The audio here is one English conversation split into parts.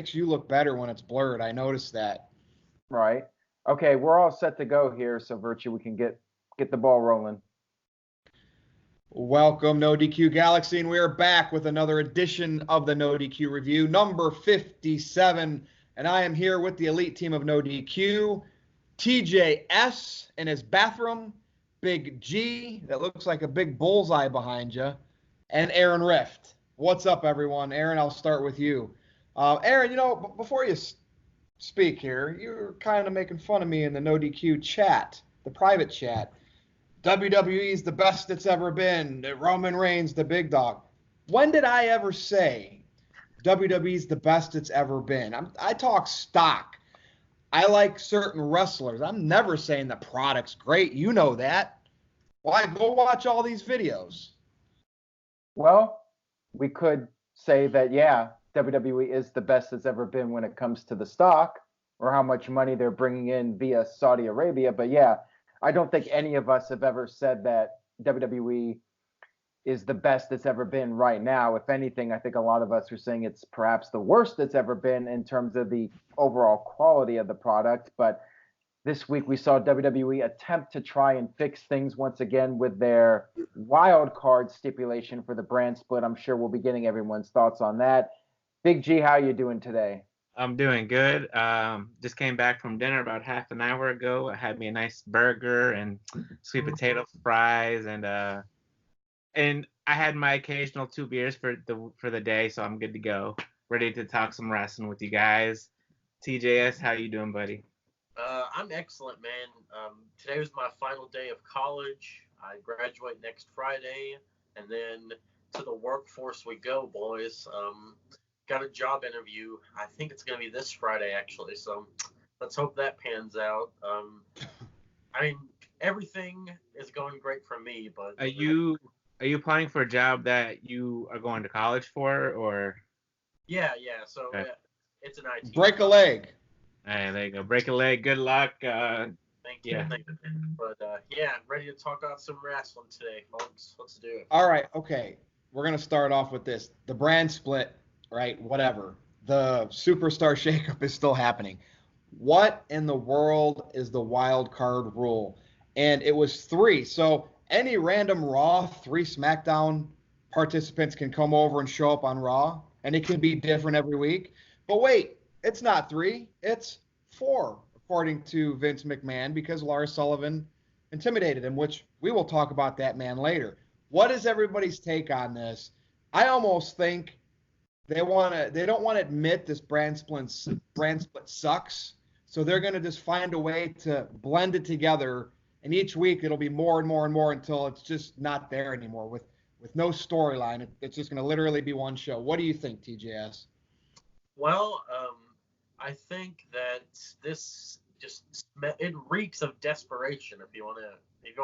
makes you look better when it's blurred. I noticed that. Right. Okay, we're all set to go here, so Virtue, we can get the ball rolling. Welcome, NoDQ Galaxy, and we are back with another edition of the NoDQ Review, number 57. And I am here with the elite team of NoDQ, TJS in his bathroom, Big G, that looks like a big bullseye behind you, and Aaron Rift. What's up, everyone? Aaron, I'll start with you. Aaron, before you speak here, you're kind of making fun of me in the NoDQ chat, the private chat. WWE is the best it's ever been. Roman Reigns, the big dog. When did I ever say WWE is the best it's ever been? I talk stock. I like certain wrestlers. I'm never saying the product's great. You know that. Why? Go watch all these videos. Well, we could say that, yeah, WWE is the best it's ever been when it comes to the stock or how much money they're bringing in via Saudi Arabia. But yeah, I don't think any of us have ever said that WWE is the best it's ever been right now. If anything, I think a lot of us are saying it's perhaps the worst it's ever been in terms of the overall quality of the product. But this week we saw WWE attempt to try and fix things once again with their wild card stipulation for the brand split. I'm sure we'll be getting everyone's thoughts on that. Big G, how are you doing today? I'm doing good. Just came back from dinner about half an hour ago. I had me a nice burger and sweet potato fries, and I had my occasional 2 beers for the day, so I'm good to go. Ready to talk some wrestling with you guys. TJS, how you doing, buddy? I'm excellent, man. Today was my final day of college. I graduate next Friday, and then to the workforce we go, boys. Got a job interview. I think it's going to be this Friday, actually. So let's hope that pans out. I mean, everything is going great for me, but are you applying for a job that you are going to college for, or? Yeah. So okay. It's an IT. Break a leg. Hey, there you go. Break a leg. Good luck. Thank you. Yeah. But yeah, ready to talk about some wrestling today, folks. Let's do it. All right. Okay. We're going to start off with this. The brand split. Right, whatever. The superstar shakeup is still happening. What in the world is the wild card rule? And it was 3. So any random Raw, 3 SmackDown participants can come over and show up on Raw, and it can be different every week. But wait, it's not 3, it's 4, according to Vince McMahon, because Lars Sullivan intimidated him, which we will talk about that man later. What is everybody's take on this? I almost think they don't want to admit this brand split sucks. So they're going to just find a way to blend it together. And each week it'll be more and more and more until it's just not there anymore with no storyline. It's just going to literally be one show. What do you think, TJS? Well, I think that this it reeks of desperation, if you want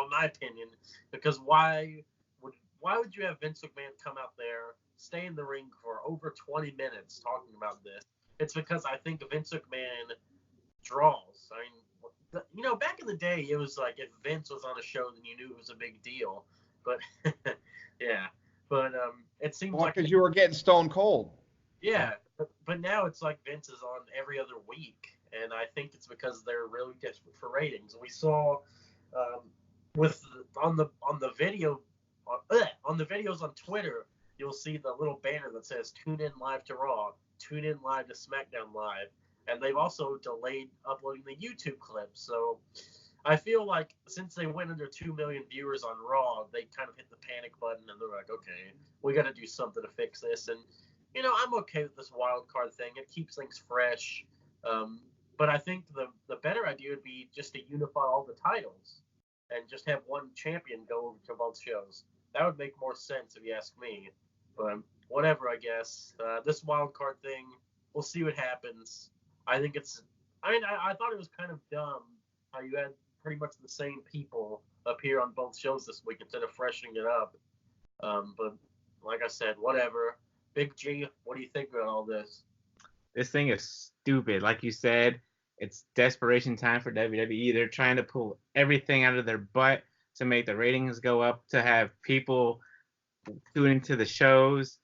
my opinion, because why would you have Vince McMahon come out there, stay in the ring for over 20 minutes talking about this? It's because I think Vince McMahon draws. I mean, back in the day, it was like if Vince was on a show, then you knew it was a big deal. But yeah, but it seems like because you were getting stone cold. Yeah, but now it's like Vince is on every other week, and I think it's because they're really desperate for ratings. We saw on the videos on Twitter, you'll see the little banner that says "Tune in live to Raw, tune in live to SmackDown Live," and they've also delayed uploading the YouTube clips. So I feel like since they went under 2 million viewers on Raw, they kind of hit the panic button, and they're like, okay, we got to do something to fix this. And I'm okay with this wild card thing. It keeps things fresh. But I think the better idea would be just to unify all the titles and just have one champion go over to both shows. That would make more sense if you ask me. But whatever, I guess. This wild card thing, we'll see what happens. I thought it was kind of dumb how you had pretty much the same people appear on both shows this week instead of freshening it up. But like I said, whatever. Big G, what do you think about all this? This thing is stupid. Like you said, it's desperation time for WWE. They're trying to pull everything out of their butt to make the ratings go up, to have people tune into the shows.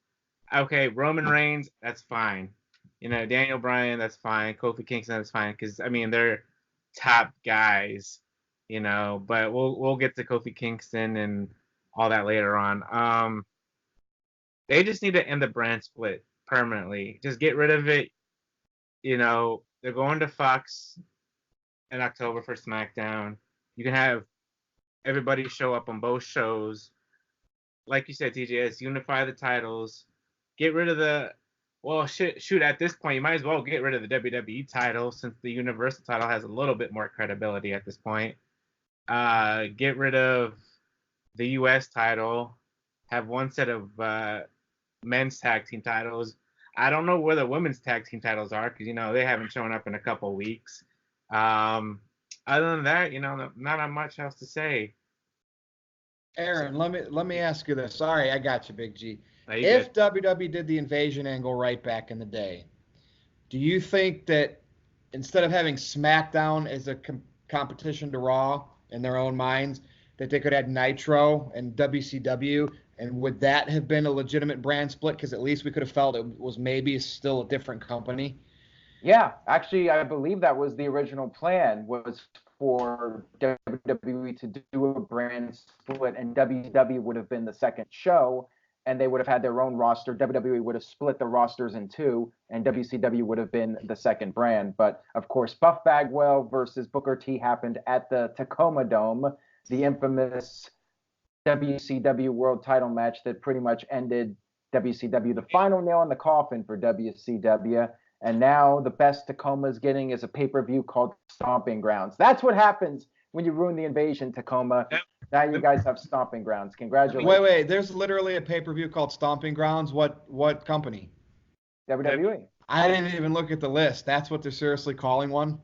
Okay, Roman Reigns, that's fine. Daniel Bryan, that's fine. Kofi Kingston, that's fine, because I mean they're top guys, But we'll get to Kofi Kingston and all that later on. They just need to end the brand split permanently. Just get rid of it. They're going to Fox in October for SmackDown. You can have everybody show up on both shows. Like you said, TJS, unify the titles. Get rid of shoot, at this point, you might as well get rid of the WWE title since the Universal title has a little bit more credibility at this point. Get rid of the US title. Have one set of men's tag team titles. I don't know where the women's tag team titles are because, they haven't shown up in a couple weeks. Other than that, not much else to say. Aaron, let me ask you this. Sorry, I got you, Big G. If WWE did the invasion angle right back in the day, do you think that instead of having SmackDown as a competition to Raw in their own minds, that they could add Nitro and WCW, and would that have been a legitimate brand split? Because at least we could have felt it was maybe still a different company. Yeah, actually, I believe that was the original plan, was for WWE to do a brand split, and WCW would have been the second show, and they would have had their own roster. WWE would have split the rosters in two, and WCW would have been the second brand. But, of course, Buff Bagwell versus Booker T happened at the Tacoma Dome, the infamous WCW World Title match that pretty much ended WCW, the final nail in the coffin for WCW. And now the best Tacoma's getting is a pay-per-view called Stomping Grounds. That's what happens when you ruin the invasion, Tacoma. Now you guys have Stomping Grounds. Congratulations. Wait. There's literally a pay-per-view called Stomping Grounds. What company? WWE. I didn't even look at the list. That's what they're seriously calling one?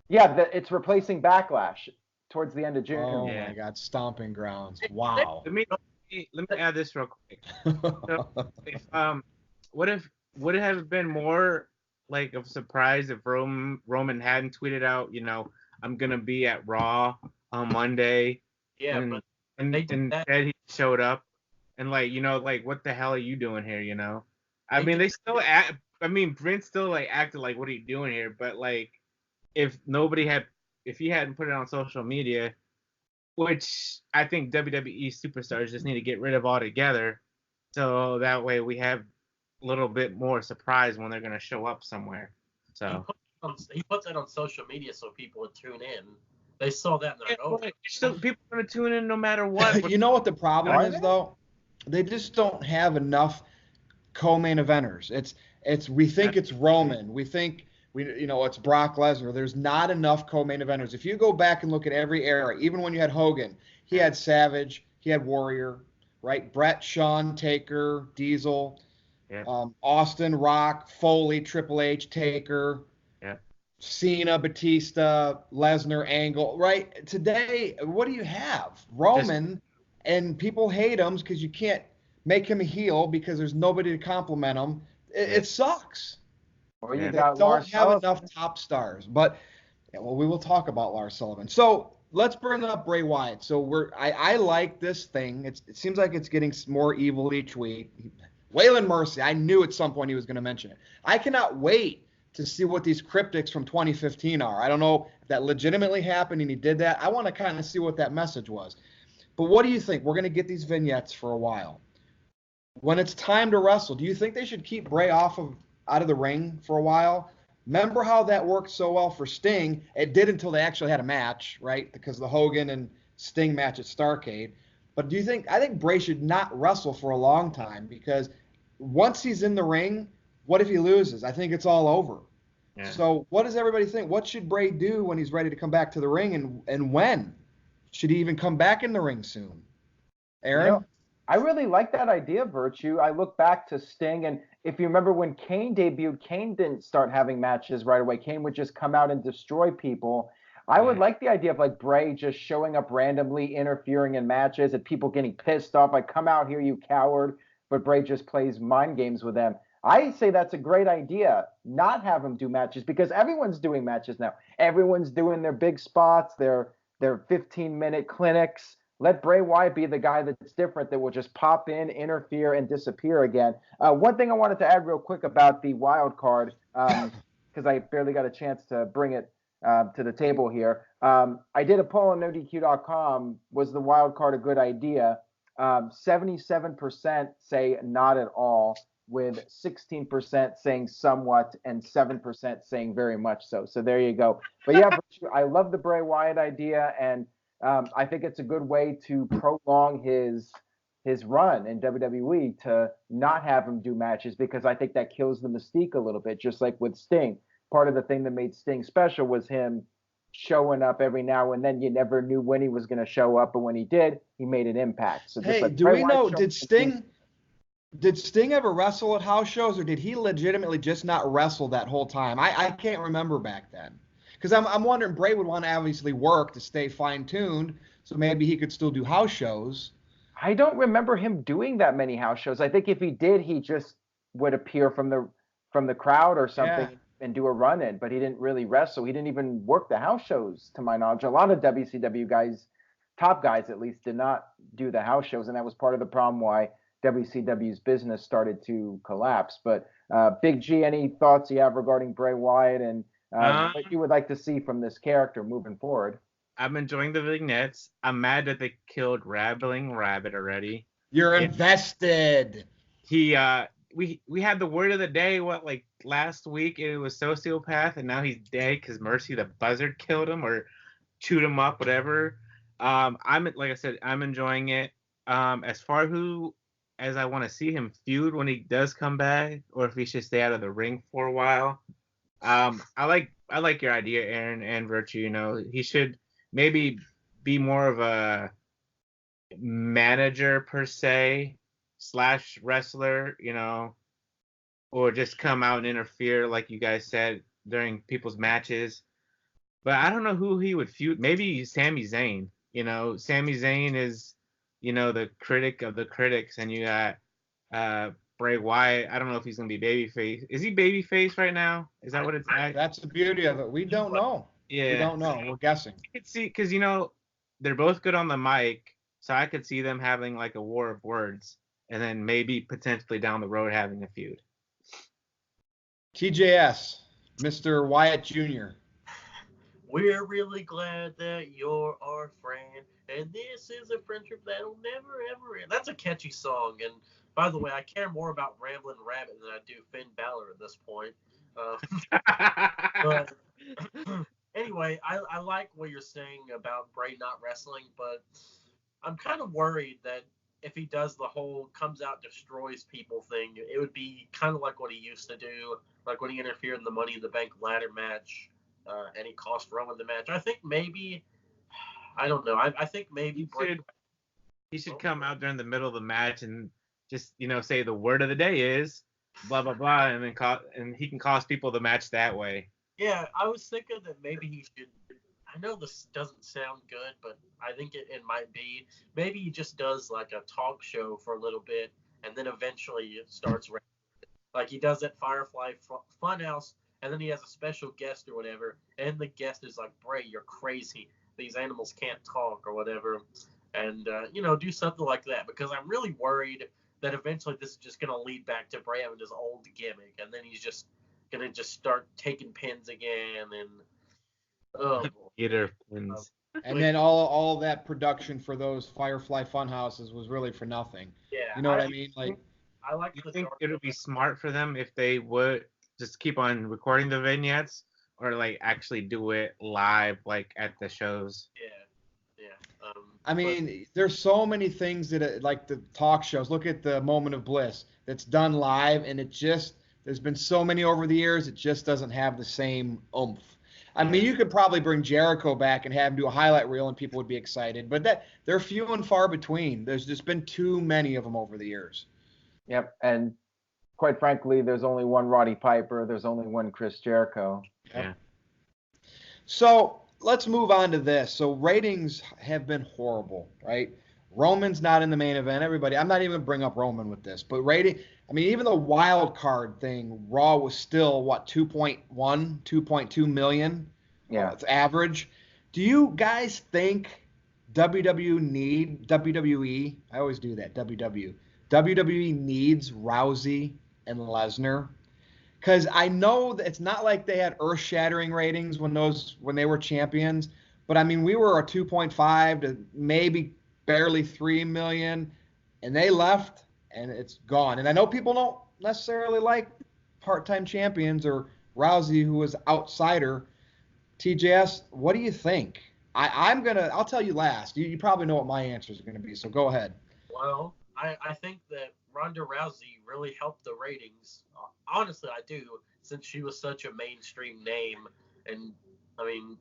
Yeah, it's replacing Backlash towards the end of June. Oh, my God. Stomping Grounds. Wow. Let me add this real quick. So, would it have been more like of surprise if Roman hadn't tweeted out, I'm gonna be at Raw on Monday. Yeah, and, but and they did that. he showed up and what the hell are you doing here? Vince still acted like, what are you doing here? But if he hadn't put it on social media, which I think WWE superstars just need to get rid of altogether, so that way we have a little bit more surprise when they're going to show up somewhere. So he put that on social media so people would tune in. They saw that and they're like, still people are going to tune in no matter what. You know what the problem is, though? They just don't have enough co-main eventers. We think it's Roman. We think it's Brock Lesnar. There's not enough co-main eventers. If you go back and look at every era, even when you had Hogan, he had Savage, he had Warrior, right? Brett, Shawn, Taker, Diesel. Yeah. Austin, Rock, Foley, Triple H, Taker, Cena, Batista, Lesnar, Angle, right? Today, what do you have? Roman, and people hate him because you can't make him a heel because there's nobody to compliment him. It sucks. Or you They got don't Lars have Sullivan. enough top stars. But, we will talk about Lars Sullivan. So let's bring up Bray Wyatt. So I like this thing. It seems like it's getting more evil each week. Waylon Mercy, I knew at some point he was going to mention it. I cannot wait to see what these cryptics from 2015 are. I don't know if that legitimately happened and he did that. I want to kind of see what that message was. But what do you think? We're going to get these vignettes for a while. When it's time to wrestle, do you think they should keep Bray out of the ring for a while? Remember how that worked so well for Sting? It did until they actually had a match, right? Because the Hogan and Sting match at Starrcade. But I think Bray should not wrestle for a long time because once he's in the ring, what if he loses? I think it's all over. Yeah. So what does everybody think? What should Bray do when he's ready to come back to the ring, and when? Should he even come back in the ring soon? Aaron? I really like that idea, Virtue. I look back to Sting, and if you remember when Kane debuted, Kane didn't start having matches right away. Kane would just come out and destroy people. I would like the idea of Bray just showing up randomly, interfering in matches, and people getting pissed off. Come out here, you coward. But Bray just plays mind games with them. I say that's a great idea, not have him do matches, because everyone's doing matches now. Everyone's doing their big spots, their 15-minute clinics. Let Bray Wyatt be the guy that's different, that will just pop in, interfere, and disappear again. One thing I wanted to add real quick about the wild card, because I barely got a chance to bring it to the table here. I did a poll on NoDQ.com. Was the wild card a good idea? 77% say not at all, with 16% saying somewhat and 7% saying very much so. So there you go. But yeah, I love the Bray Wyatt idea, and I think it's a good way to prolong his run in WWE, to not have him do matches, because I think that kills the mystique a little bit, just like with Sting. Part of the thing that made Sting special was him showing up every now and then. You never knew when he was going to show up, but when he did, he made an impact. So just like do we know, did Sting ever wrestle at house shows, or did he legitimately just not wrestle that whole time? I can't remember back then. Because I'm wondering, Bray would want to obviously work to stay fine-tuned, so maybe he could still do house shows. I don't remember him doing that many house shows. I think if he did, he just would appear from the crowd or something and do a run-in, but he didn't really wrestle. He didn't even work the house shows, to my knowledge. A lot of WCW guys, top guys at least, did not do the house shows, and that was part of the problem why WCW's business started to collapse. But Big G, any thoughts you have regarding Bray Wyatt and what you would like to see from this character moving forward? I'm enjoying the vignettes. I'm mad that they killed Rabbling Rabbit already. You're invested. We had the word of the day, last week, and it was sociopath, and now he's dead because Mercy the Buzzard killed him or chewed him up, whatever. Like I said, I'm enjoying it. As far as I want to see him feud when he does come back, or if he should stay out of the ring for a while. I like your idea, Aaron and Virtue. You know, he should maybe be more of a manager per se / wrestler, you know, or just come out and interfere like you guys said during people's matches. But I don't know who he would feud. Maybe Sami Zayn. You know, Sami Zayn is, you know, the critic of the critics, and you got Bray Wyatt. I don't know if he's gonna be babyface. Is he babyface right now? Is that what it's at? That's the beauty of it. We don't know. Yeah, we don't know. We're guessing. I could see, because, you know, they're both good on the mic, so I could see them having like a war of words, and then maybe potentially down the road having a feud. TJS, Mr. Wyatt Jr. We're really glad that you're our friend, and this is a friendship that'll never ever end. That's a catchy song, and by the way, I care more about Ramblin' Rabbit than I do Finn Balor at this point. But anyway, I like what you're saying about Bray not wrestling, but I'm kind of worried that if he does the whole comes out, destroys people thing, it would be kind of like what he used to do, like when he interfered in the Money in the Bank ladder match, and he cost Roman the match. I think maybe, I don't know, I think maybe he should come out during the middle of the match and just, you know, say the word of the day is blah blah blah, and then and he can cost people the match that way. Yeah, I was thinking that maybe he should. I know this doesn't sound good, but I think it might be. Maybe he just does like a talk show for a little bit, and then eventually it starts like he does at Firefly Funhouse, and then he has a special guest or whatever, and the guest is like, Bray, you're crazy. These animals can't talk or whatever, and you know, do something like that, because I'm really worried that eventually this is just going to lead back to Bray having his old gimmick, and then he's just going to just start taking pins again, and Eater pins. And then all that production for those Firefly Funhouses was really for nothing. Yeah, you know what I mean? Like, I like. You think it would be smart for them if they would just keep on recording the vignettes, or like actually do it live, like at the shows? Yeah. I mean, there's so many things that, like the talk shows. Look at the Moment of Bliss that's done live, and there's been so many over the years, it just doesn't have the same oomph. I mean, you could probably bring Jericho back and have him do a highlight reel, and people would be excited, but they're few and far between. There's just been too many of them over the years. Yep, and quite frankly, there's only one Roddy Piper. There's only one Chris Jericho. Yeah. So let's move on to this. So ratings have been horrible, right? Roman's not in the main event. I'm not even going to bring up Roman with this, but rating, I mean, even the wild card thing, Raw was still, 2.1, 2.2 million? Yeah. It's average. Do you guys think WWE, I always do that, WWE needs Rousey and Lesnar? because I know that it's not like they had earth-shattering ratings when they were champions, but I mean we were a 2.5 to maybe barely 3 million, and they left and it's gone. And I know people don't necessarily like part-time champions or Rousey, who was outsider. TJS, what do you think? I'll tell you last. You probably know what my answers are gonna be, so go ahead. Well, I think that Ronda Rousey really helped the ratings. Honestly, I do, since she was such a mainstream name. And, I mean,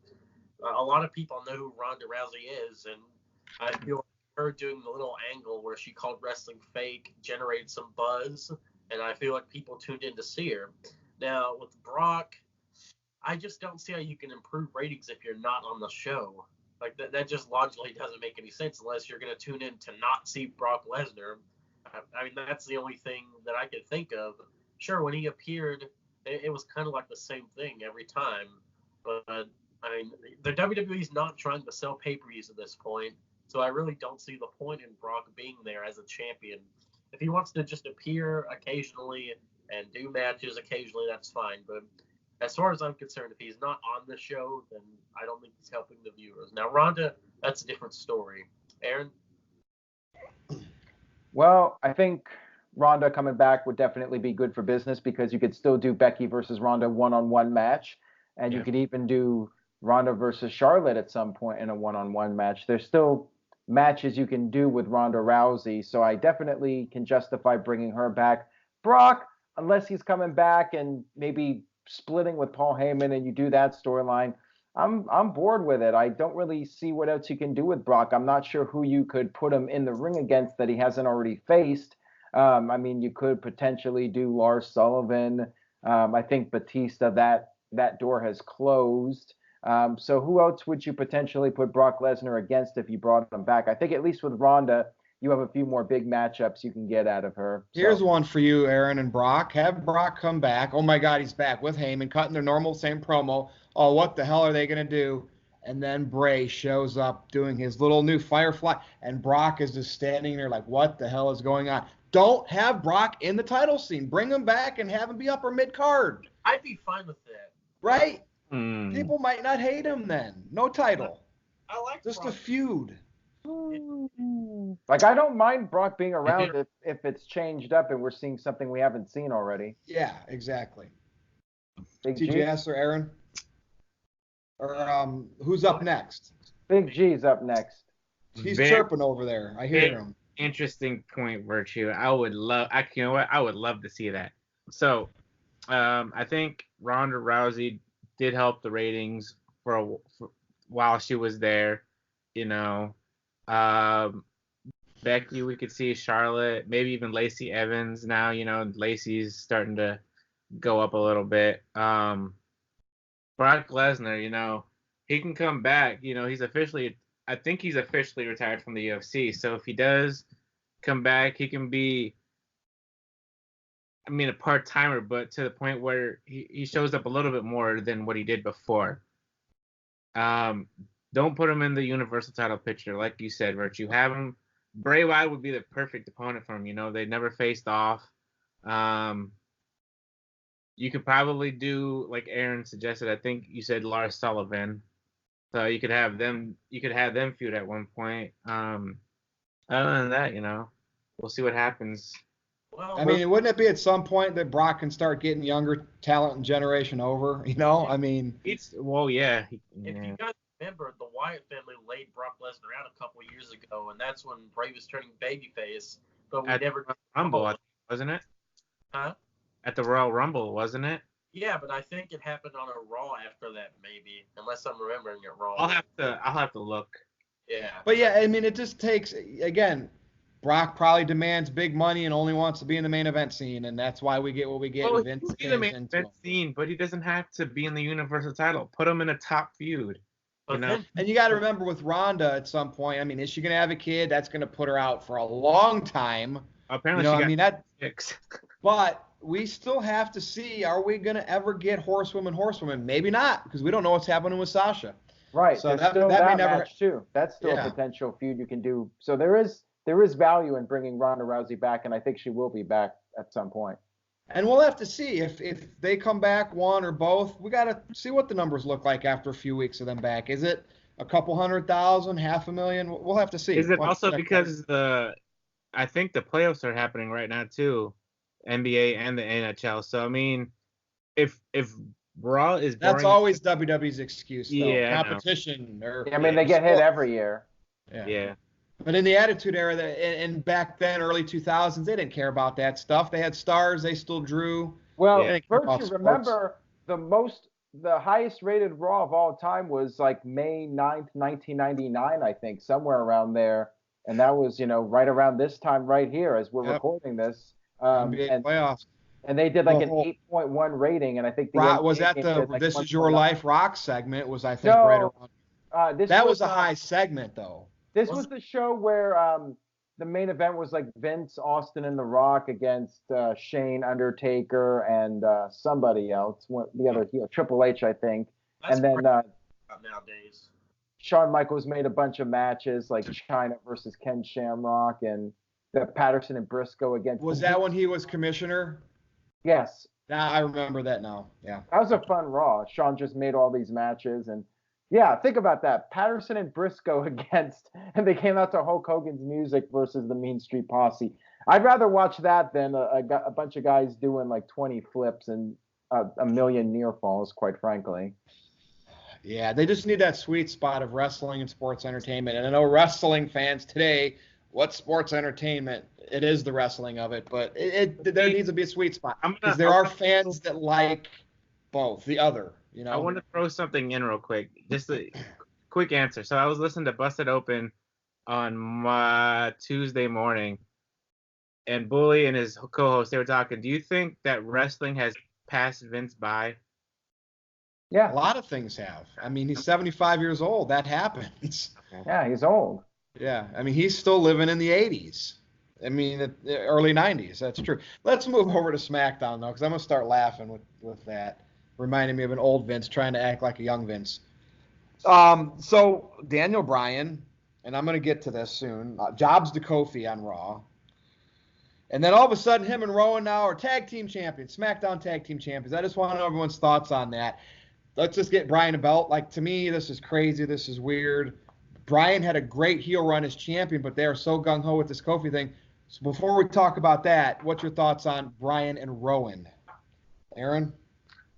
a lot of people know who Ronda Rousey is, and I feel like her doing the little angle where she called wrestling fake generated some buzz, and I feel like people tuned in to see her. Now, with Brock, I just don't see how you can improve ratings if you're not on the show. Like that just logically doesn't make any sense unless you're going to tune in to not see Brock Lesnar. I mean, that's the only thing that I could think of. Sure, when he appeared, it was kind of like the same thing every time. But, I mean, the WWE's not trying to sell pay-per-views at this point, so I really don't see the point in Brock being there as a champion. If he wants to just appear occasionally and do matches occasionally, that's fine. But as far as I'm concerned, if he's not on the show, then I don't think he's helping the viewers. Now, Ronda, that's a different story. Aaron? Well, I think Ronda coming back would definitely be good for business because you could still do Becky versus Ronda one-on-one match, and you could even do Ronda versus Charlotte at some point in a one-on-one match. There's still matches you can do with Ronda Rousey, so I definitely can justify bringing her back. Brock, unless he's coming back and maybe splitting with Paul Heyman and you do that storyline, I'm bored with it. I don't really see what else you can do with Brock. I'm not sure who you could put him in the ring against that he hasn't already faced. I mean, you could potentially do Lars Sullivan. I think Batista, that door has closed. So who else would you potentially put Brock Lesnar against if you brought him back? I think at least with Ronda, you have a few more big matchups you can get out of her. Here's one for you, Aaron and Brock. Have Brock come back. Oh my God, he's back with Heyman, cutting their normal same promo. Oh, what the hell are they gonna do? And then Bray shows up doing his little new Firefly, and Brock is just standing there like, what the hell is going on? Don't have Brock in the title scene. Bring him back and have him be upper mid card. I'd be fine with that. Right? People might not hate him then. No title. I like just Brock. a feud. Like, I don't mind Brock being around if it's changed up and we're seeing something we haven't seen already. Yeah, exactly. Big G? TJS or Aaron? Or who's up next? Big G's up next. He's chirping over there. I hear him. Interesting point, Virtue. You know what? I would love to see that. So, I think Ronda Rousey did help the ratings for while she was there. You know, Becky, we could see Charlotte, maybe even Lacey Evans now. You know, Lacey's starting to go up a little bit. Brock Lesnar, you know, he can come back. You know, I think he's officially retired from the UFC. So if he does come back, he can be, a part-timer, but to the point where he shows up a little bit more than what he did before. Don't put him in the Universal title picture. Like you said, Virtue. Have him. Bray Wyatt would be the perfect opponent for him. You know, they never faced off. You could probably do, like Aaron suggested, I think you said Lars Sullivan. So you could have them feud at one point. Other than that, you know, we'll see what happens. Well, I mean, wouldn't it be at some point that Brock can start getting younger talent and generation over? You know, I mean, If you guys remember, the Wyatt family laid Brock Lesnar out a couple of years ago, and that's when Bray was turning babyface. But we never Rumble, wasn't it? Huh? At the Royal Rumble, wasn't it? Yeah, but I think it happened on a Raw after that, maybe, unless I'm remembering it wrong. I'll have to look. Yeah. But yeah, I mean, it just takes, again, Brock probably demands big money and only wants to be in the main event scene, and that's why we get what we get. Well, Vince he's in the main event scene, but he doesn't have to be in the Universal title. Put him in a top feud. You know? And you got to remember with Ronda at some point, I mean, is she going to have a kid? That's going to put her out for a long time. Apparently, she got 6. But we still have to see, are we going to ever get horsewoman? Maybe not, because we don't know what's happening with Sasha. Right. So that may never match too. That's still a potential feud you can do. So there is value in bringing Ronda Rousey back, and I think she will be back at some point. And we'll have to see if they come back, one or both. We got to see what the numbers look like after a few weeks of them back. Is it a couple 100,000, 500,000? We'll have to see. Is it also because I think the playoffs are happening right now too, NBA and the NHL. So I mean, if Raw is boring, that's always WWE's excuse, though. Yeah, competition. I mean, they get hit every year. Yeah. But in the Attitude Era, and back then, early 2000s, they didn't care about that stuff. They had stars. They still drew. Well, Virtue, remember the highest rated Raw of all time was like May 9th, 1999, I think, somewhere around there. And that was, right around this time right here as we're recording this. NBA playoffs. And they did like an 8.1 rating, and I think was that the This Is Your Life Rock segment was, I think, right around. That was a high segment, though. This was the show where the main event was like Vince, Austin, and The Rock against Shane, Undertaker, and somebody else, the other heel, Triple H, I think. That's and then nowadays. Shawn Michaels made a bunch of matches like Chyna versus Ken Shamrock and the Patterson and Briscoe against. Was that when he was commissioner? Yes. I remember that now. Yeah. That was a fun Raw. Shawn just made all these matches, and yeah, think about that. Patterson and Briscoe and they came out to Hulk Hogan's music versus the Mean Street Posse. I'd rather watch that than a bunch of guys doing like 20 flips and a million near falls, quite frankly. Yeah, they just need that sweet spot of wrestling and sports entertainment. And I know wrestling fans today, what's sports entertainment? It is the wrestling of it, but there needs to be a sweet spot because there are fans that like both, the other. I want to throw something in real quick, just a quick answer. So I was listening to Busted Open on Tuesday morning, and Bully and his co-host, they were talking. Do you think that wrestling has passed Vince by? Yeah. A lot of things have. I mean, he's 75 years old. That happens. Yeah, he's old. Yeah. I mean, he's still living in the 80s. I mean, the early 90s. That's true. Let's move over to SmackDown, though, because I'm going to start laughing with that. Reminding me of an old Vince trying to act like a young Vince. So Daniel Bryan, and I'm going to get to this soon, jobs to Kofi on Raw. And then all of a sudden, him and Rowan now are tag team champions, SmackDown tag team champions. I just want to know everyone's thoughts on that. Let's just get Bryan a belt. Like, to me, this is crazy. This is weird. Bryan had a great heel run as champion, but they are so gung-ho with this Kofi thing. So before we talk about that, what's your thoughts on Bryan and Rowan? Aaron?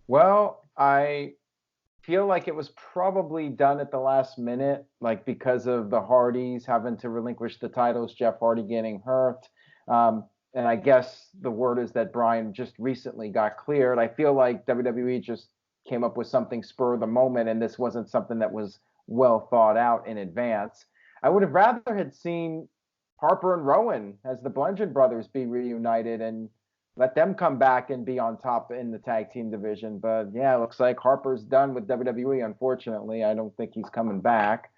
Well, I feel like it was probably done at the last minute, like because of the Hardys having to relinquish the titles, Jeff Hardy getting hurt. And I guess the word is that Bryan just recently got cleared. I feel like WWE just came up with something spur of the moment, and this wasn't something that was well thought out in advance. I would have rather had seen Harper and Rowan as the Bludgeon Brothers be reunited and let them come back and be on top in the tag team division. But yeah, it looks like Harper's done with WWE, unfortunately. I don't think he's coming back,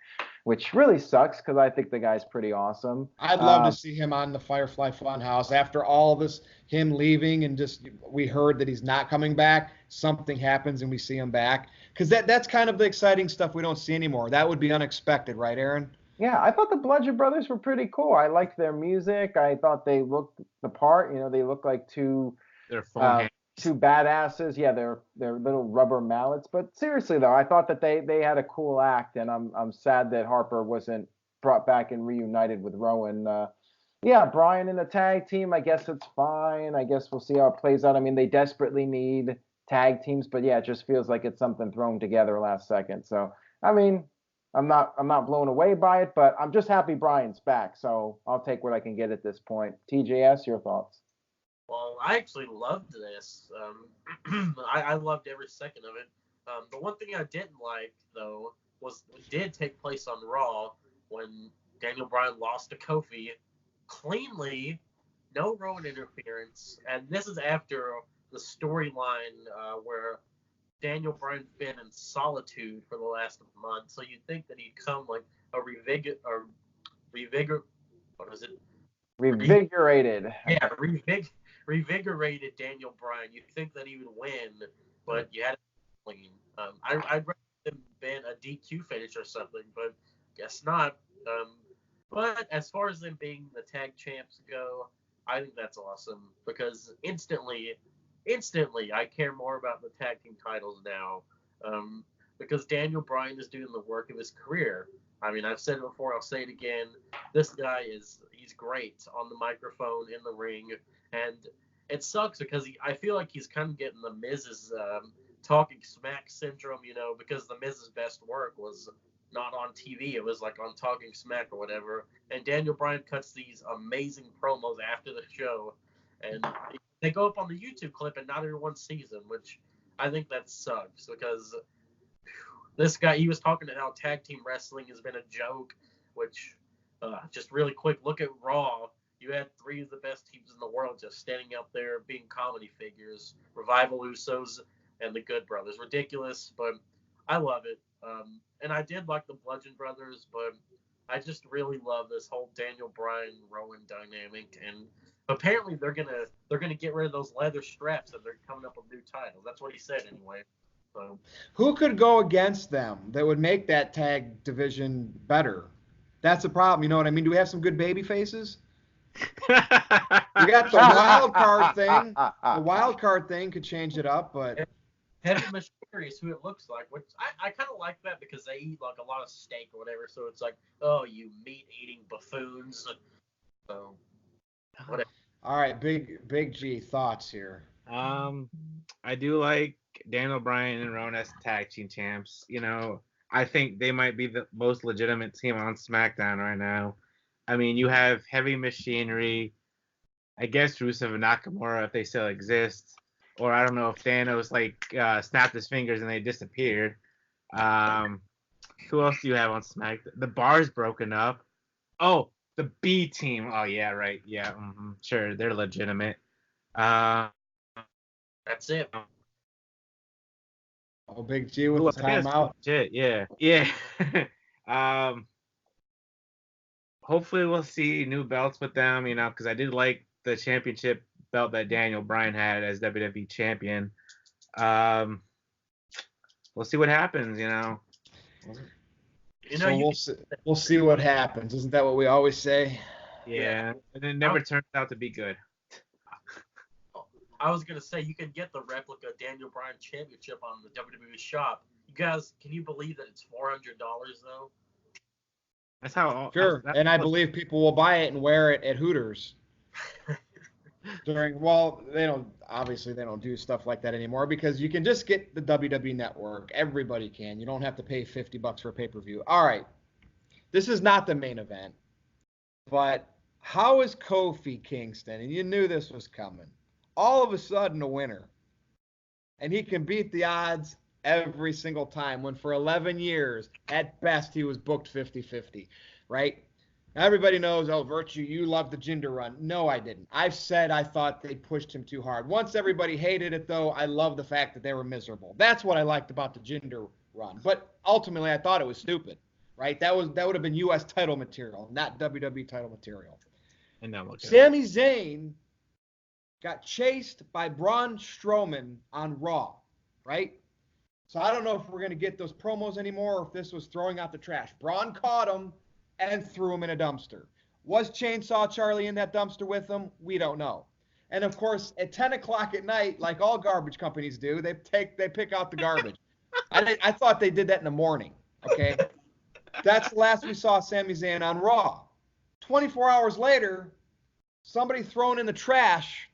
which really sucks because I think the guy's pretty awesome. I'd love to see him on the Firefly Funhouse. After all this, him leaving and just we heard that he's not coming back, something happens and we see him back. Because that's kind of the exciting stuff we don't see anymore. That would be unexpected, right, Aaron? Yeah, I thought the Bludgeon Brothers were pretty cool. I liked their music. I thought they looked the part. They look like two badasses. Yeah, they're little rubber mallets. But seriously though, I thought that they had a cool act, and I'm sad that Harper wasn't brought back and reunited with Rowan. Yeah, Bryan in the tag team. I guess it's fine. I guess we'll see how it plays out. I mean, they desperately need tag teams, but yeah, it just feels like it's something thrown together last second. So I mean, I'm not blown away by it, but I'm just happy Bryan's back. So I'll take what I can get at this point. TJS, your thoughts? Well, I actually loved this. I loved every second of it. The one thing I didn't like, though, was it did take place on Raw when Daniel Bryan lost to Kofi cleanly, no Rowan interference, and this is after the storyline where Daniel Bryan's been in solitude for the last month, so you'd think that he'd come like a revigorated. Yeah, revigorated Daniel Bryan. You'd think that he would win, but you had it clean. I'd rather him been a DQ finish or something, but guess not. But as far as them being the tag champs go, I think that's awesome because instantly instantly I care more about the tag team titles now, because Daniel Bryan is doing the work of his career. I mean, I've said it before, I'll say it again. This guy he's great on the microphone, in the ring, and it sucks because I feel like he's kind of getting the Miz's talking smack syndrome, because the Miz's best work was not on TV. It was like on Talking Smack or whatever. And Daniel Bryan cuts these amazing promos after the show, and they go up on the YouTube clip, and not everyone sees them, which I think that sucks because this guy, he was talking about how tag team wrestling has been a joke, which, just really quick, look at Raw. You had 3 of the best teams in the world just standing up there being comedy figures. Revival, Usos, and the Good Brothers. Ridiculous, but I love it. And I did like the Bludgeon Brothers, but I just really love this whole Daniel Bryan Rowan dynamic. And apparently they're gonna get rid of those leather straps, and they're coming up with new titles. That's what he said anyway. So Who could go against them that would make that tag division better? That's the problem. You know what I mean? Do we have some good baby faces? We got the wild card thing. The wild card thing could change it up, but Heavy Machinery is who it looks like, which I kind of like that because they eat like a lot of steak or whatever. So it's like, oh, you meat-eating buffoons. So whatever. All right, Big G, thoughts here. I do like Daniel Bryan and Rowan as tag team champs. I think they might be the most legitimate team on SmackDown right now. I mean, you have Heavy Machinery, I guess Rusev and Nakamura if they still exist, or I don't know if Thanos snapped his fingers and they disappeared. Who else do you have on SmackDown? The Bar's broken up. Oh, the B team. Oh yeah, right. Yeah, sure, they're legitimate. That's it. Oh, Big G with the timeout. Shit, yeah. Hopefully we'll see new belts with them, because I did like the championship belt that Daniel Bryan had as WWE champion. We'll see what happens, We'll see what happens. Isn't that what we always say? Yeah. And it never turns out to be good. I was going to say, you can get the replica Daniel Bryan championship on the WWE shop. You guys, can you believe that it's $400 though? That's how. Sure, and I believe people will buy it and wear it at Hooters. They don't do stuff like that anymore because you can just get the WWE Network. Everybody can. You don't have to pay $50 for a pay-per-view. All right, this is not the main event, but how is Kofi Kingston, and you knew this was coming, all of a sudden a winner? And he can beat the odds every single time when for 11 years, at best, he was booked 50-50, right? Everybody knows, Virtue, you love the Jinder run. No, I didn't. I've said I thought they pushed him too hard. Once everybody hated it, though, I love the fact that they were miserable. That's what I liked about the Jinder run. But ultimately, I thought it was stupid, right? That would have been U.S. title material, not WWE title material. And now Sami Zayn got chased by Braun Strowman on Raw, right? So I don't know if we're going to get those promos anymore or if this was throwing out the trash. Braun caught him and threw him in a dumpster. Was Chainsaw Charlie in that dumpster with him? We don't know. And, of course, at 10 o'clock at night, like all garbage companies do, they pick out the garbage. I thought they did that in the morning, okay? That's the last we saw Sami Zayn on Raw. 24 hours later, somebody thrown in the trash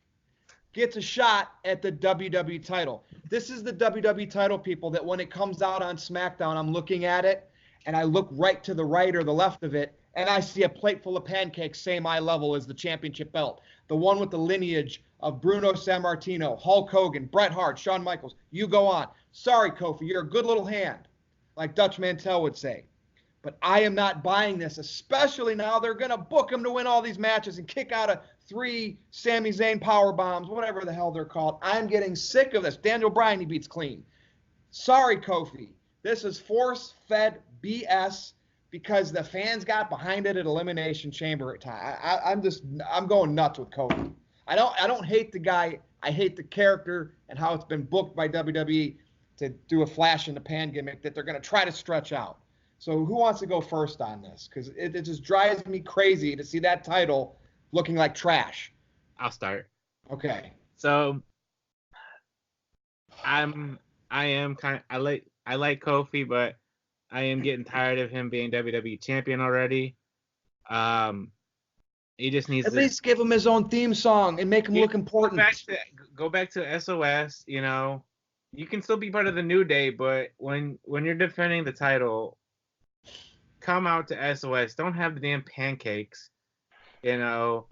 gets a shot at the WWE title. This is the WWE title, people, that when it comes out on SmackDown, I'm looking at it, and I look right to the right or the left of it, and I see a plate full of pancakes, same eye level as the championship belt. The one with the lineage of Bruno Sammartino, Hulk Hogan, Bret Hart, Shawn Michaels. You go on. Sorry, Kofi, you're a good little hand, like Dutch Mantel would say. But I am not buying this, especially now they're going to book him to win all these matches and kick out of 3 Sami Zayn power bombs, whatever the hell they're called. I'm getting sick of this. Daniel Bryan, he beats clean. Sorry, Kofi. This is force-fed BS because the fans got behind it at Elimination Chamber at time. I'm going nuts with Kofi. I don't hate the guy. I hate the character and how it's been booked by WWE to do a flash in the pan gimmick that they're going to try to stretch out. So who wants to go first on this? Because it just drives me crazy to see that title looking like trash. I'll start. Okay. So I like Kofi, but I am getting tired of him being WWE champion already. He just needs At least give him his own theme song and make him look important. Go back to SOS. You know, you can still be part of the New Day, but when you're defending the title, come out to SOS. Don't have the damn pancakes. You know,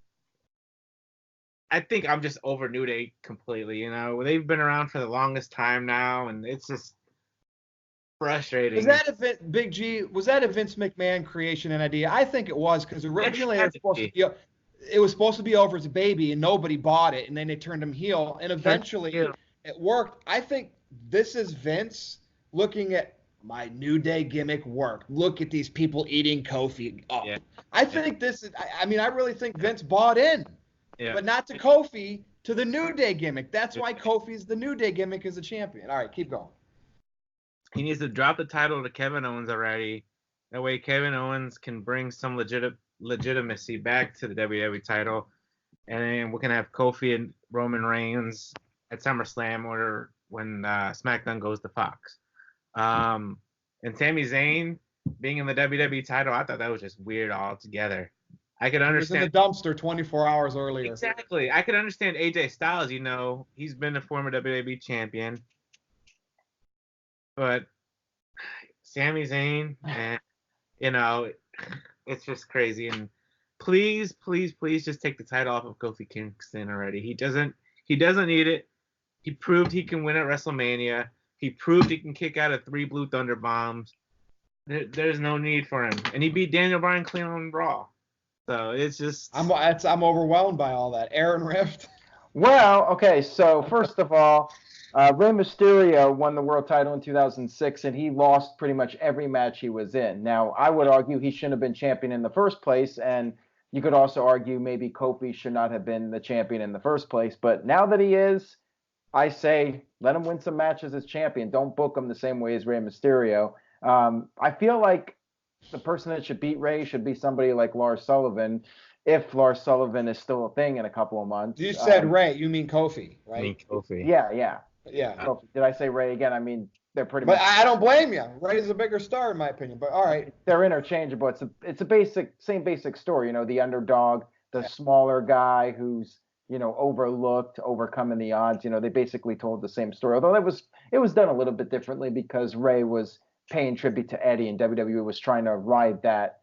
I think I'm just over New Day completely. You know, they've been around for the longest time now, and it's just frustrating. Was that a Vince McMahon creation and idea? I think it was, because originally it was supposed to be over as a baby and nobody bought it, and then they turned him heel, and eventually it worked. I think this is Vince looking at my New Day gimmick work. Look at these people eating Kofi up. Yeah. I think this is. I mean, I really think Vince bought in, but not to Kofi, to the New Day gimmick. That's why Kofi's the New Day gimmick as a champion. All right, keep going. He needs to drop the title to Kevin Owens already. That way Kevin Owens can bring some legitimacy back to the WWE title. And then we can have Kofi and Roman Reigns at SummerSlam or when SmackDown goes to Fox. And Sami Zayn being in the WWE title, I thought that was just weird altogether. I could understand. He was in the dumpster 24 hours earlier. Exactly. I could understand AJ Styles, you know. He's been a former WWE champion. But Sami Zayn, you know, it's just crazy. And please, please, please just take the title off of Kofi Kingston already. He doesn't need it. He proved he can win at WrestleMania. He proved he can kick out of 3 Blue Thunder bombs. There's no need for him. And he beat Daniel Bryan clean on Raw. So it's just... I'm overwhelmed by all that. Aaron Rift. Well, okay, so first of all, Rey Mysterio won the world title in 2006, and he lost pretty much every match he was in. Now, I would argue he shouldn't have been champion in the first place, and you could also argue maybe Kofi should not have been the champion in the first place. But now that he is, I say let him win some matches as champion. Don't book him the same way as Rey Mysterio. I feel like the person that should beat Rey should be somebody like Lars Sullivan, if Lars Sullivan is still a thing in a couple of months. You said Rey, you mean Kofi, right? I mean Kofi. Yeah. Kofi. Did I say Rey again? I mean, they're pretty much... But I don't blame you. Rey's a bigger star in my opinion, but all right. They're interchangeable. It's a same basic story, you know, the underdog, the smaller guy who's, you know, overlooked, overcoming the odds. You know, they basically told the same story. Although it was done a little bit differently because Rey was paying tribute to Eddie, and WWE was trying to ride that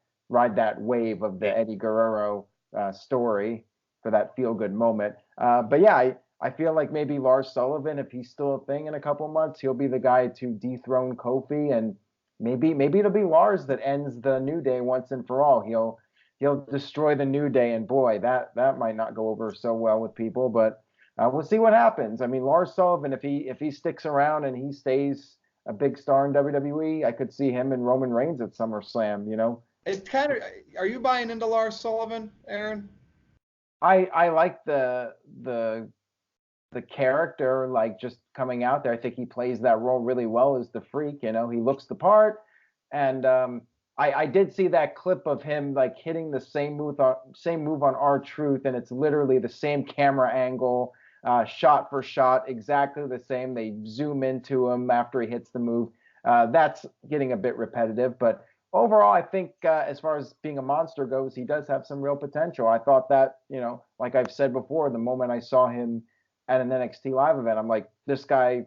wave of the Eddie Guerrero story for that feel-good moment. But yeah, I feel like maybe Lars Sullivan, if he's still a thing in a couple of months, he'll be the guy to dethrone Kofi, and maybe it'll be Lars that ends the New Day once and for all. He'll destroy the New Day, and boy, that might not go over so well with people, but we'll see what happens. I mean, Lars Sullivan, if he sticks around and he stays a big star in WWE, I could see him and Roman Reigns at SummerSlam, you know. It's kind of... Are you buying into Lars Sullivan, Aaron? I like the character, like, just coming out there. I think he plays that role really well as the Freak, you know. He looks the part, and I did see that clip of him like hitting the same move on R-Truth, and it's literally the same camera angle, shot for shot, exactly the same. They zoom into him after he hits the move. That's getting a bit repetitive, but overall, I think as far as being a monster goes, he does have some real potential. I thought that, you know, like I've said before, the moment I saw him at an NXT live event, I'm like, this guy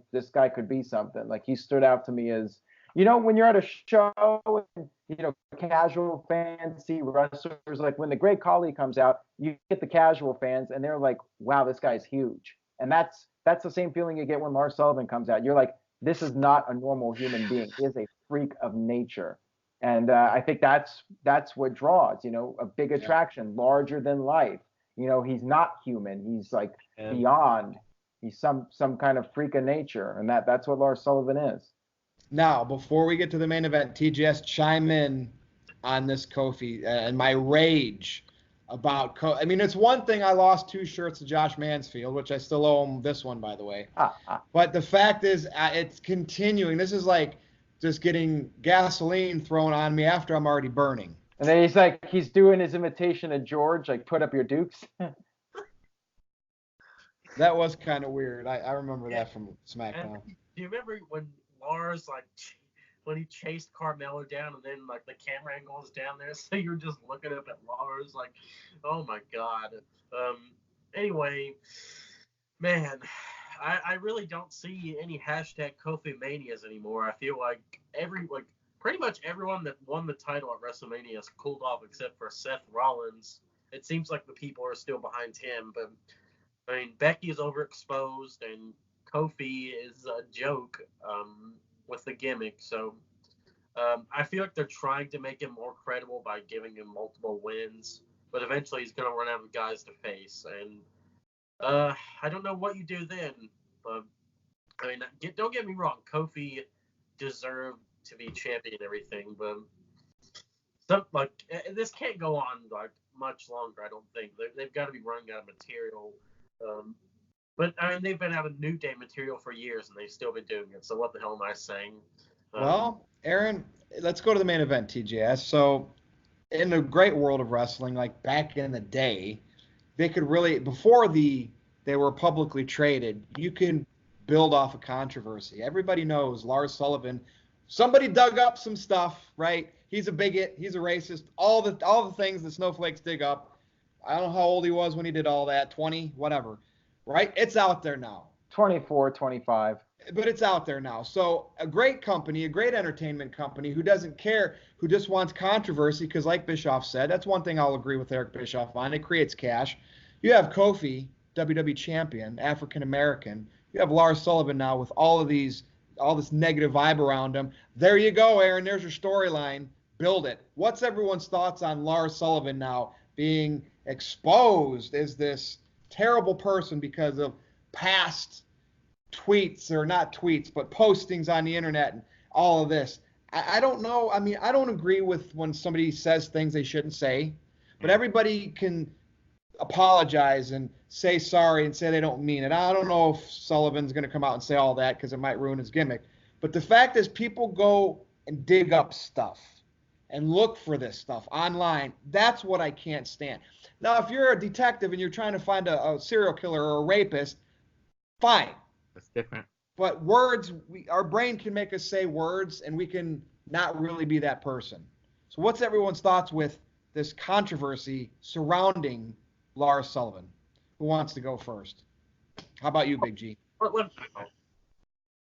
could be something. Like, he stood out to me as, you know, when you're at a show and, you know, casual fans see wrestlers, like when the Great Khali comes out, you get the casual fans and they're like, wow, this guy's huge. And that's the same feeling you get when Lars Sullivan comes out. You're like, this is not a normal human being. He is a freak of nature. And I think that's what draws, you know, a big attraction, larger than life. You know, he's not human. He's like beyond. He's some kind of freak of nature. And that's what Lars Sullivan is. Now, before we get to the main event, TGS, chime in on this Kofi and my rage about Kofi. I mean, it's one thing I lost 2 shirts to Josh Mansfield, which I still owe him this one, by the way. But the fact is, it's continuing. This is like just getting gasoline thrown on me after I'm already burning. And then he's doing his imitation of George, like, put up your dukes. That was kind of weird. I remember that from SmackDown. And Do you remember when Lars when he chased Carmelo down and then like the camera angle is down there, so you're just looking up at Lars like, oh my god. Anyway, man, I really don't see any hashtag Kofi Manias anymore. I feel like pretty much everyone that won the title at WrestleMania has cooled off except for Seth Rollins. It seems like the people are still behind him, but I mean, Becky is overexposed and Kofi is a joke with the gimmick. So I feel like they're trying to make him more credible by giving him multiple wins, but eventually he's going to run out of guys to face. And I don't know what you do then, but I mean, don't get me wrong, Kofi deserved to be champion and everything, but this can't go on like much longer. I don't think they've got to be running out of material. But I mean, they've been out of New Day material for years, and they've still been doing it. So what the hell am I saying? Well, Aaron, let's go to the main event, TJS. So, in the great world of wrestling, like back in the day, they could really, before they were publicly traded, you can build off a controversy. Everybody knows Lars Sullivan. Somebody dug up some stuff, right? He's a bigot. He's a racist. All the things the snowflakes dig up. I don't know how old he was when he did all that, 20, whatever, right? It's out there now. 24, 25. But it's out there now. So a great company, a great entertainment company who doesn't care, who just wants controversy, because like Bischoff said, that's one thing I'll agree with Eric Bischoff on. It creates cash. You have Kofi, WWE champion, African-American. You have Lars Sullivan now with all this negative vibe around him. There you go, Aaron. There's your storyline. Build it. What's everyone's thoughts on Lars Sullivan now being exposed as this terrible person because of past tweets, or not tweets, but postings on the internet and all of this? I don't know. I mean, I don't agree with when somebody says things they shouldn't say, but everybody can apologize and say sorry and say they don't mean it. I don't know if Sullivan's going to come out and say all that because it might ruin his gimmick. But the fact is, people go and dig up stuff and look for this stuff online. That's what I can't stand. Now, if you're a detective and you're trying to find a serial killer or a rapist, fine. That's different. But words, our brain can make us say words, and we can not really be that person. So what's everyone's thoughts with this controversy surrounding Lars Sullivan? Who wants to go first? How about you, Big G? All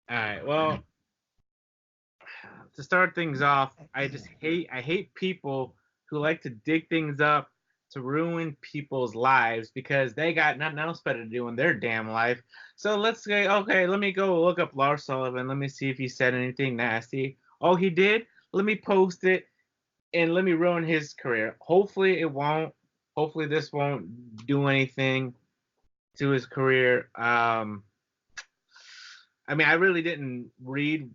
right. Well, to start things off, I hate people who like to dig things up to ruin people's lives because they got nothing else better to do in their damn life. So let's say, okay, let me go look up Lars Sullivan. Let me see if he said anything nasty. Oh, he did? Let me post it and let me ruin his career. Hopefully it won't. Hopefully this won't do anything to his career. I mean, I really didn't read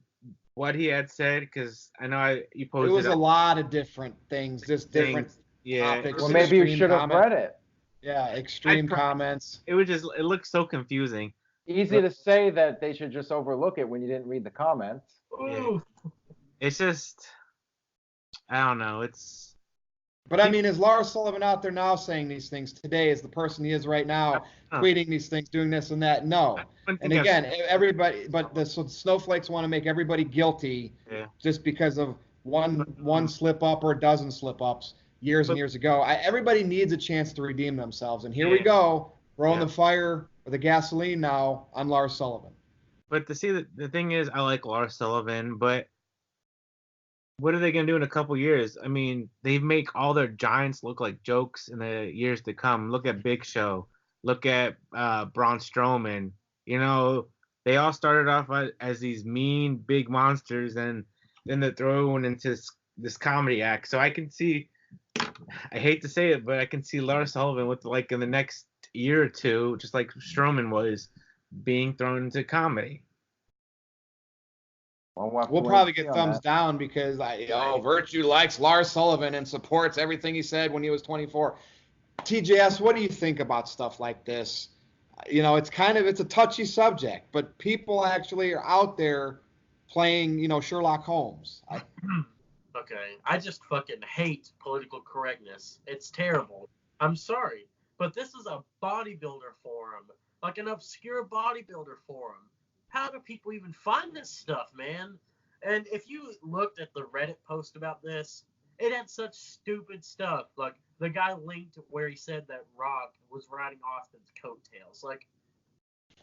what he had said because I know you posted. It was a lot of different things, just different topics. Well, maybe you should have read it. Yeah, extreme comments. It looked so confusing. Easy to say that they should just overlook it when you didn't read the comments. Yeah. It's just, I don't know. But I mean, is Lars Sullivan out there now saying these things today? Is the person he is right now tweeting these things, doing this and that? No. And again, everybody, but the snowflakes want to make everybody guilty just because of one slip up or a dozen slip ups years and years ago. Everybody needs a chance to redeem themselves, and here we go, throwing the fire or the gasoline now on Lars Sullivan. But to see the thing is, I like Lars Sullivan, but what are they going to do in a couple years? I mean, they make all their giants look like jokes in the years to come. Look at Big Show. Look at Braun Strowman. You know, they all started off as these mean, big monsters, and then they're thrown into this comedy act. So I can see, I hate to say it, but I can see Lars Sullivan with, like, in the next year or two, just like Strowman was, being thrown into comedy. We'll probably get thumbs down because Virtue likes Lars Sullivan and supports everything he said when he was 24. TJS, what do you think about stuff like this? You know, it's a touchy subject, but people actually are out there playing, Sherlock Holmes. Okay, I just fucking hate political correctness. It's terrible. I'm sorry, but this is a bodybuilder forum, like an obscure bodybuilder forum. how do people even find this stuff, man? And if you looked at the Reddit post about this, it had such stupid stuff. Like, the guy linked where he said that Rock was riding Austin's coattails. Like,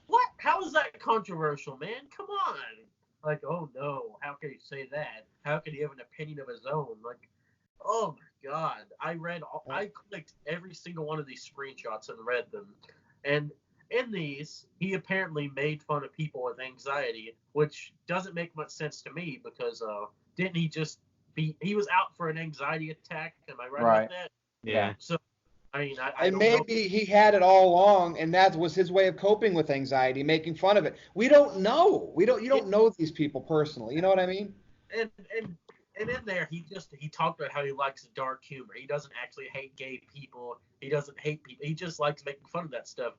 what? How is that controversial, man? Come on. Like, oh no, how can he say that? How can he have an opinion of his own? Like, oh my God. I clicked every single one of these screenshots and read them. And in these, he apparently made fun of people with anxiety, which doesn't make much sense to me because didn't he just he was out for an anxiety attack? Am I right about that? Yeah. So, I mean, I And don't know. maybe he had it all along, and that was his way of coping with anxiety, making fun of it. We don't know. You don't know these people personally. You know what I mean? And in there, he talked about how he likes dark humor. He doesn't actually hate gay people. He doesn't hate people. He just likes making fun of that stuff.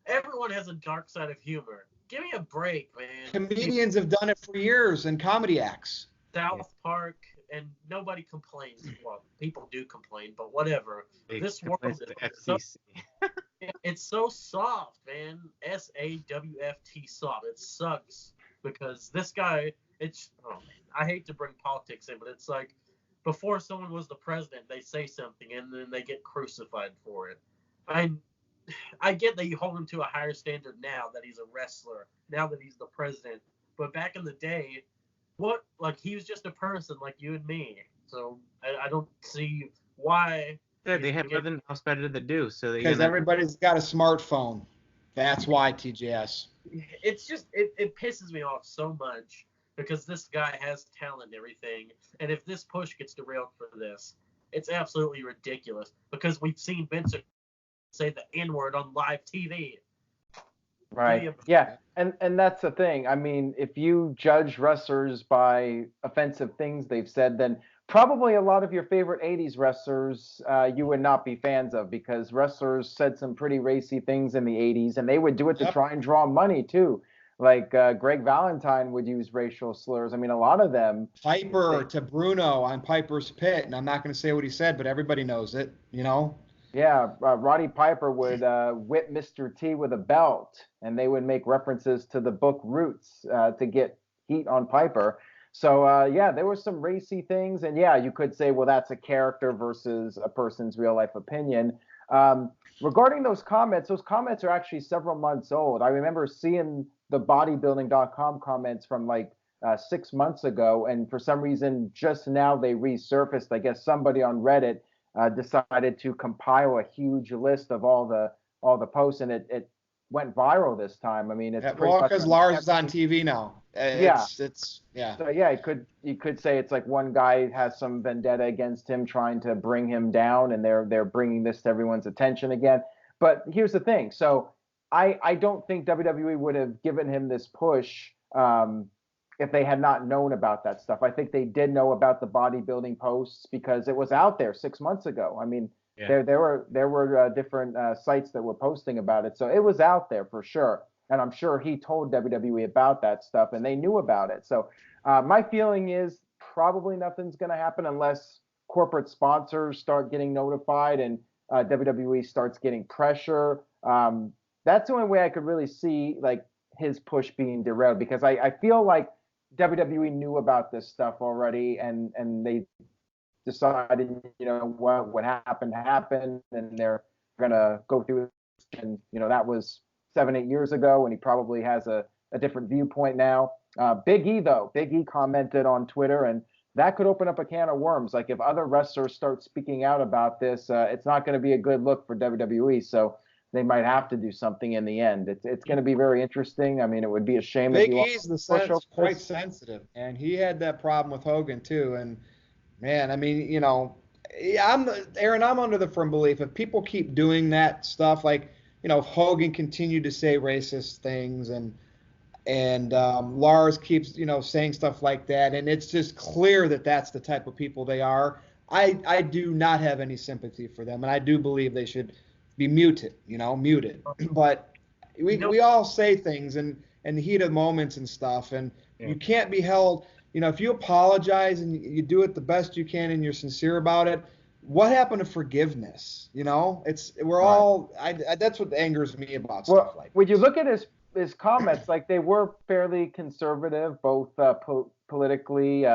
Everyone has a dark side of humor. Give me a break, man. Comedians have done it for years in comedy acts. South Park, and nobody complains. Well, people do complain, but whatever. This world is it's so soft, man. SAWFT soft. It sucks because this guy. Oh man, I hate to bring politics in, but it's like before someone was the president, they say something and then they get crucified for it. I get that you hold him to a higher standard now that he's a wrestler, now that he's the president. But back in the day, he was just a person like you and me. So I don't see why. Yeah, they have nothing else better to do. So because everybody's got a smartphone. That's why, TJS. It's just it pisses me off so much because this guy has talent and everything. And if this push gets derailed for this, it's absolutely ridiculous because we've seen Vince say the N-word on live TV. Right. Yeah. And that's the thing. I mean, if you judge wrestlers by offensive things they've said, then probably a lot of your favorite 80s wrestlers you would not be fans of because wrestlers said some pretty racy things in the 80s and they would do it to try and draw money too. Like Greg Valentine would use racial slurs. I mean, a lot of them. Piper to Bruno on Piper's Pit. And I'm not going to say what he said, but everybody knows it, you know? Yeah, Roddy Piper would whip Mr. T with a belt, and they would make references to the book Roots to get heat on Piper. So, yeah, there were some racy things. And, yeah, you could say, well, that's a character versus a person's real-life opinion. Regarding those comments are actually several months old. I remember seeing the bodybuilding.com comments from, 6 months ago, and for some reason, just now they resurfaced. I guess somebody on Reddit decided to compile a huge list of all the posts, and it went viral this time. I mean, it's because Lars is on TV now. It's So yeah, you could say it's like one guy has some vendetta against him, trying to bring him down, and they're bringing this to everyone's attention again. But here's the thing. So I don't think WWE would have given him this push if they had not known about that stuff. I think they did know about the bodybuilding posts because it was out there 6 months ago. I mean, there were different sites that were posting about it. So it was out there for sure. And I'm sure he told WWE about that stuff and they knew about it. So my feeling is probably nothing's going to happen unless corporate sponsors start getting notified and WWE starts getting pressure. That's the only way I could really see his push being derailed because I feel like WWE knew about this stuff already, and they decided, what happened happened, and they're gonna go through it. And that was 7-8 years ago, and he probably has a different viewpoint now. Big E commented on Twitter, and that could open up a can of worms. Like if other wrestlers start speaking out about this, it's not going to be a good look for WWE. So they might have to do something in the end. It's going to be very interesting. I mean, it would be a shame. Big E's quite sensitive, and he had that problem with Hogan too. And man, I mean, I'm under the firm belief if people keep doing that stuff, Hogan continued to say racist things, and Lars keeps saying stuff like that, and it's just clear that that's the type of people they are. I do not have any sympathy for them, and I do believe they should be muted. But we all say things in the heat of moments and stuff, and you can't be held. If you apologize and you do it the best you can and you're sincere about it, what happened to forgiveness? That's what angers me about stuff like. Would you look at his comments, like they were fairly conservative, both politically,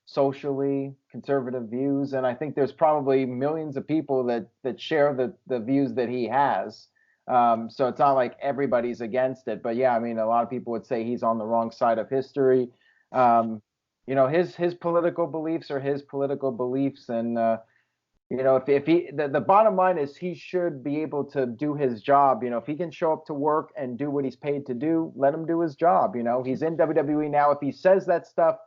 socially, conservative views, and I think there's probably millions of people that share the views that he has. So it's not like everybody's against it, but yeah, I mean, a lot of people would say he's on the wrong side of history. His political beliefs are his political beliefs, and if he, the bottom line is he should be able to do his job. If he can show up to work and do what he's paid to do, let him do his job. He's in WWE now. If he says that stuff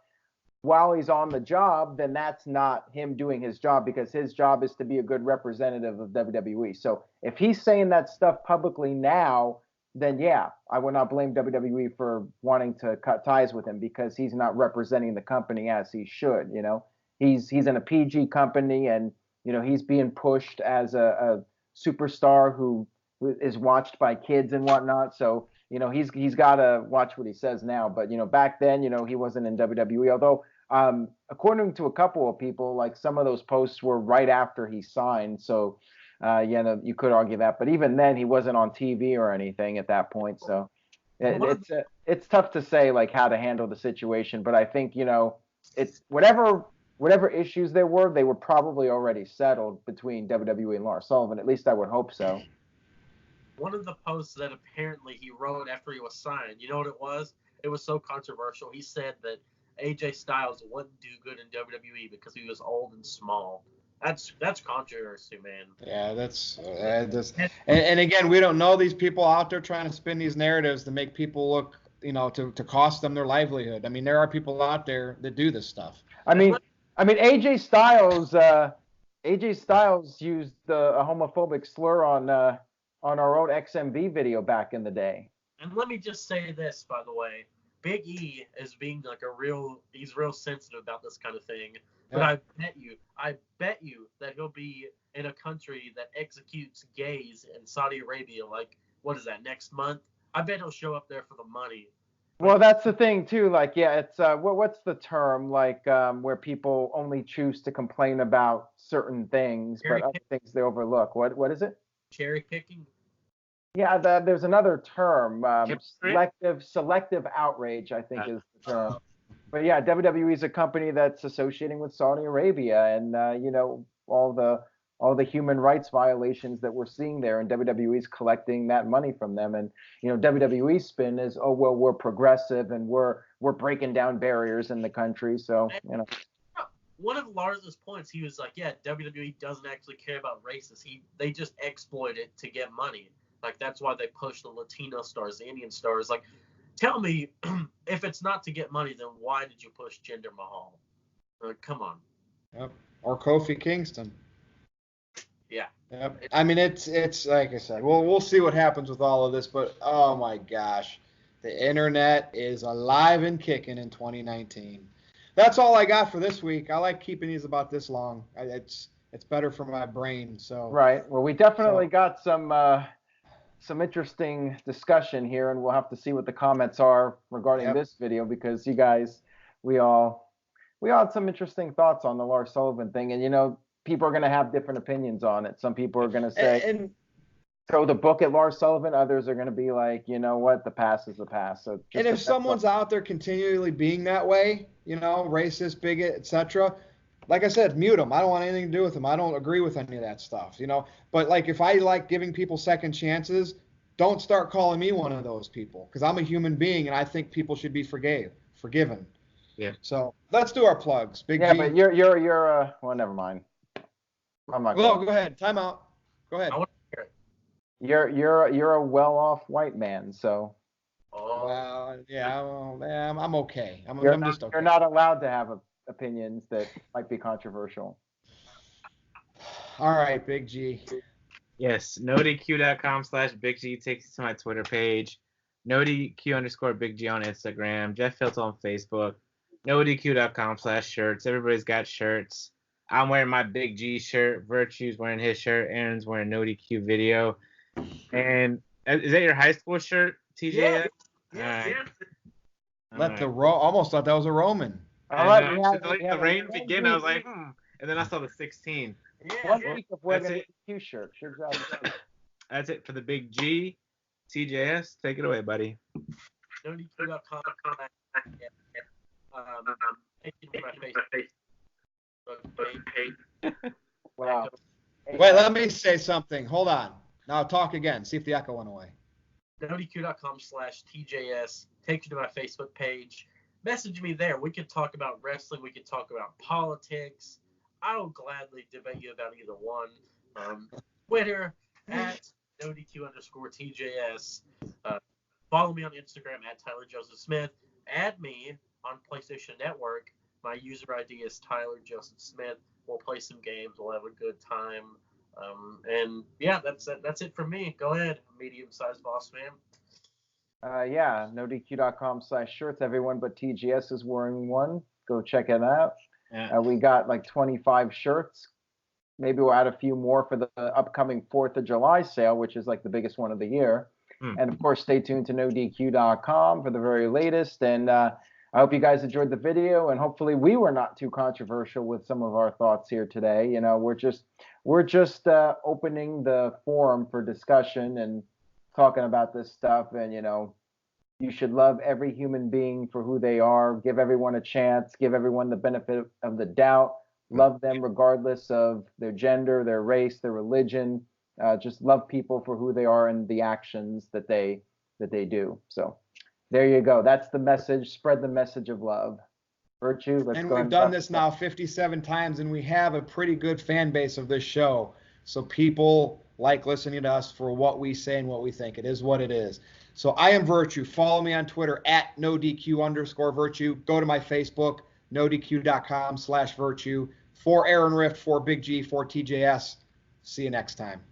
while he's on the job, then that's not him doing his job, because his job is to be a good representative of WWE. So if he's saying that stuff publicly now, then yeah, I would not blame WWE for wanting to cut ties with him, because he's not representing the company as he should. He's in a PG company, and he's being pushed as a superstar who is watched by kids and whatnot. So, he's got to watch what he says now. But, back then, he wasn't in WWE. Although, according to a couple of people, like some of those posts were right after he signed. So, you could argue that. But even then, he wasn't on TV or anything at that point. So it's tough to say like how to handle the situation. But I think, it's whatever issues there were, they were probably already settled between WWE and Lars Sullivan. At least I would hope so. One of the posts that apparently he wrote after he was signed, you know what it was? It was so controversial. He said that AJ Styles wouldn't do good in WWE because he was old and small. That's controversy, man. Yeah, that's and again, we don't know these people out there trying to spin these narratives to make people look, to cost them their livelihood. I mean, there are people out there that do this stuff. I mean, AJ Styles used a homophobic slur on our own XMV video back in the day. And let me just say this, by the way, Big E is being like he's real sensitive about this kind of thing. But yeah. I bet you that he'll be in a country that executes gays in Saudi Arabia, like, what is that, next month? I bet he'll show up there for the money. Well, that's the thing too. Like, yeah, it's what's the term? Like, where people only choose to complain about certain things, but other things they overlook. What is it? Cherry picking. Yeah, there's another term. Selective outrage, I think, is the term. But yeah, WWE is a company that's associating with Saudi Arabia, and all the human rights violations that we're seeing there, and WWE's collecting that money from them. And WWE's spin is, oh well, we're progressive and we're breaking down barriers in the country. So one of Lars's points, he was like, yeah, WWE doesn't actually care about races. They just exploit it to get money. Like, that's why they push the Latino stars, the Indian stars. Like, tell me, if it's not to get money, then why did you push Jinder Mahal? Come on. Yep. Or Kofi Kingston. Yeah. Yep. I mean, it's like I said, we'll see what happens with all of this, but oh my gosh, the internet is alive and kicking in 2019. That's all I got for this week. I like keeping these about this long. It's better for my brain. So right. Well, we definitely got some interesting discussion here, and we'll have to see what the comments are regarding this video, because you guys, we all had some interesting thoughts on the Lars Sullivan thing, and people are going to have different opinions on it. Some people are going to say throw the book at Lars Sullivan. Others are going to be like, you know what, the past is the past. So and if someone's out there continually being that way, racist, bigot, etc., like I said, mute them. I don't want anything to do with them. I don't agree with any of that stuff, But like, if I like giving people second chances, don't start calling me one of those people, because I'm a human being and I think people should be forgiven. Yeah. So let's do our plugs. Big G. But you're well, never mind. I'm not. Well, go ahead. Time out. Go ahead. I want to hear it. You're a well-off white man, so. Oh. Well, yeah, I'm okay. I'm just okay. You're not allowed to have opinions that might be controversial. All right, Big G. Yes, NoDQ.com/Big G takes you to my Twitter page. NoDQ_Big G on Instagram. Jeff Filter on Facebook. NoDQ.com/shirts. Everybody's got shirts. I'm wearing my Big G shirt. Virtue's wearing his shirt. Aaron's wearing NoDQ video. And is that your high school shirt, TJ? Yeah. Almost thought that was a Roman. All right, the rain begin. I was like, and then I saw the 16. Yeah. One week of wearing a Q shirt. That's it for the Big G. TJS, take it away, buddy. NoDQ.com. Take it to my Facebook page. Wow. Wait, let me say something. Hold on. Now talk again. See if the echo went away. NoDQ.com/TJS. Take you to my Facebook page. Message me there. We could talk about wrestling. We could talk about politics. I will gladly debate you about either one. Twitter at NoDQ_TJS. Follow me on Instagram at Tyler Joseph Smith. Add me on PlayStation Network. My user ID is Tyler Joseph Smith. We'll play some games. We'll have a good time. And yeah, that's it for me. Go ahead, medium-sized boss man. Yeah, NoDQ.com/shirts. Everyone but TGS is wearing one. Go check it out. Yeah. We got like 25 shirts. Maybe we'll add a few more for the upcoming 4th of July sale, which is like the biggest one of the year. And of course, stay tuned to NoDQ.com for the very latest. And I hope you guys enjoyed the video, and hopefully we were not too controversial with some of our thoughts here today. You know, we're just opening the forum for discussion and talking about this stuff. And you know, you should love every human being for who they are. Give everyone a chance. Give everyone the benefit of the doubt. Love them regardless of their gender, their race, their religion. Just love people for who they are and the actions that they do. So there you go. That's the message. Spread the message of love. Virtue. Let's And go. we've done this now 57 times, and we have a pretty good fan base of this show. So people like listening to us for what we say and what we think. It is what it is. So I am Virtue. Follow me on Twitter at NoDQ_Virtue. Go to my Facebook, NoDQ.com/Virtue. For Aaron Rift, for Big G, for TJS. See you next time.